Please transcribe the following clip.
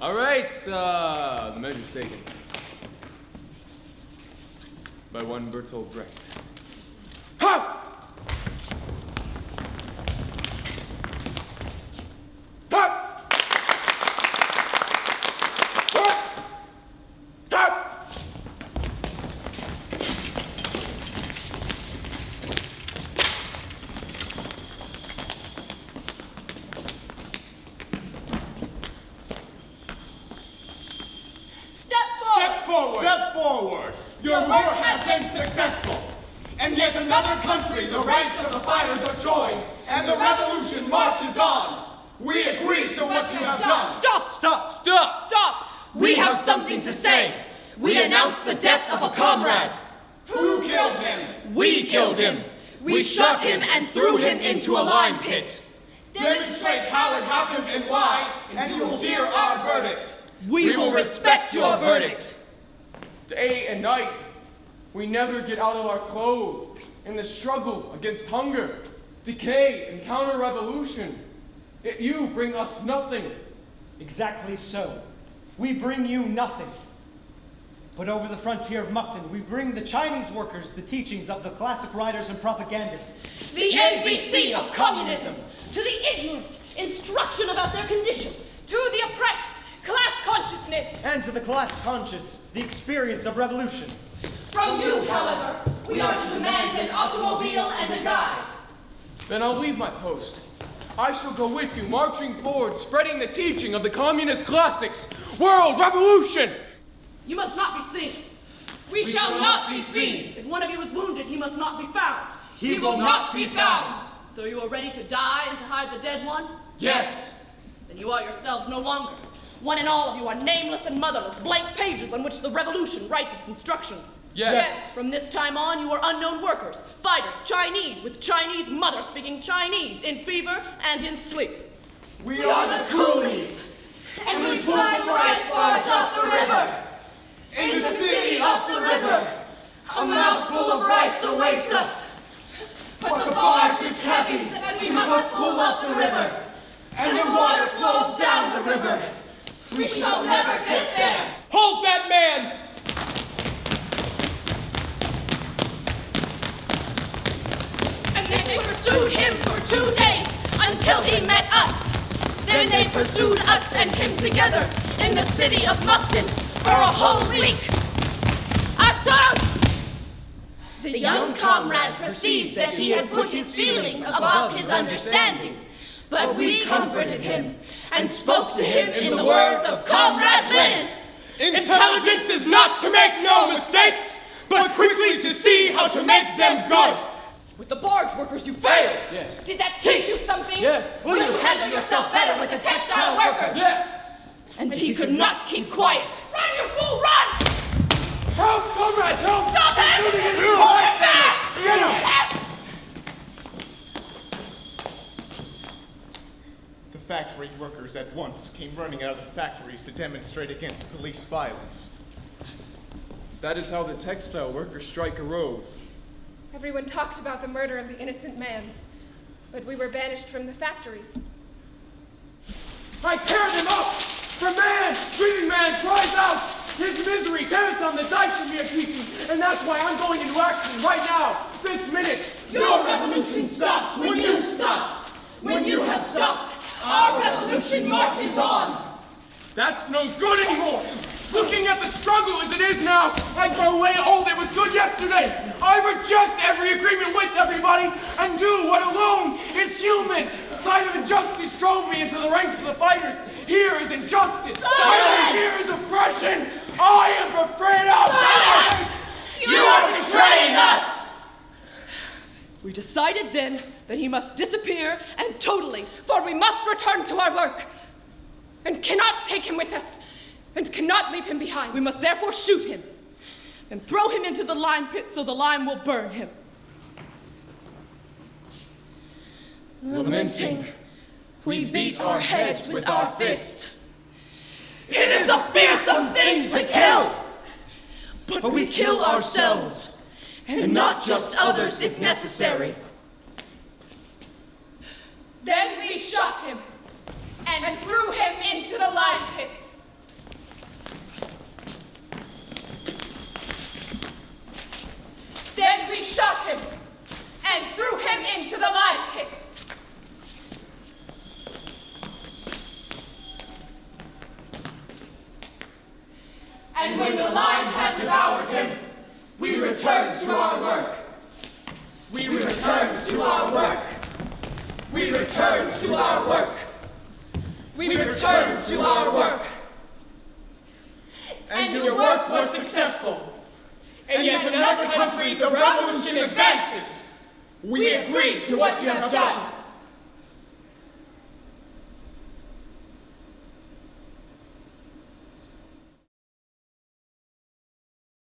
All right, the measure's taken. By one Bertolt Brecht. Ha! Step forward! Your work has been successful! And yet another country, the ranks of the fighters are joined, and the revolution marches on! We agree to what you have done! Stop! We have something to say! We announce the death of a comrade! Who killed him? We killed him! We shot him and threw him into a lime pit! Demonstrate how it happened and why, and you will hear our verdict! We will respect your verdict! Day and night, we never get out of our clothes in the struggle against hunger, decay, and counter-revolution. Yet you bring us nothing. Exactly so. We bring you nothing. But over the frontier of Mukden, we bring the Chinese workers the teachings of the classic writers and propagandists. The ABC of communism! To the ignorant, instruction about their condition. To the oppressed, class consciousness. And to the class conscious, the experience of revolution. From you, however, we are to demand an automobile and a guide. Then I'll leave my post. I shall go with you, marching forward, spreading the teaching of the communist classics. World revolution! You must not be seen. We shall not be seen. If one of you is wounded, he must not be found. He will not be found. So you are ready to die and to hide the dead one? Yes. Then you are yourselves no longer. One and all of you are nameless and motherless, blank pages on which the revolution writes its instructions. Yes. From this time on, you are unknown workers, fighters, Chinese, with Chinese mother speaking Chinese, in fever and in sleep. We are the coolies, and we drive the rice barge up the river. in the city up the river. A mouthful of rice awaits us, but the barge is heavy, and we must pull up the river, and the water flows down the river. We shall never get there. Hold that man! And then they pursued him for 2 days until he met us. Then they pursued us and him together in the city of Mukden for a whole week. The young comrade perceived that he had put his feelings above his understanding. But we comforted him and spoke to him in the words of Comrade Lenin. Intelligence is not to make no mistakes, but quickly to see how to make them good. With the barge workers, you failed. Yes. Did that teach you something? Yes. Will you handle yourself better with the textile workers? Yes. And he could not keep quiet. Run, you fool, run! Help, comrades, help! Stop him! Hold him back! The factory workers at once came running out of the factories to demonstrate against police violence. That is how the textile workers' strike arose. Everyone talked about the murder of the innocent man, but we were banished from the factories. I tear them up! For man, breathing man, cries out! His misery tears down the dikes of your teaching, and that's why I'm going into action right now, this minute! Your revolution stops when you stop! When you have stopped, our revolution marches on! That's no good anymore! Looking at the struggle as it is now, I throw away all that was good yesterday! I reject every agreement with everybody and do what alone is human! The side of injustice drove me into the ranks of the fighters. Here is injustice! Silence! Here is oppression! I am afraid of Silence! You are betraying us! We decided then that he must disappear, and totally, for we must return to our work, and cannot take him with us, and cannot leave him behind. We must therefore shoot him, and throw him into the lime pit so the lime will burn him. Lamenting, we beat our heads with our fists. It is a fearsome thing to kill, but we kill ourselves, and not just others if necessary. Then we shot him, and threw him into the lime pit. And when the lion had devoured him, we returned to our work. We returned to our work. We returned to our work. We returned to our work. And your work was successful. And yet in another country the revolution advances. We agree to what you have done.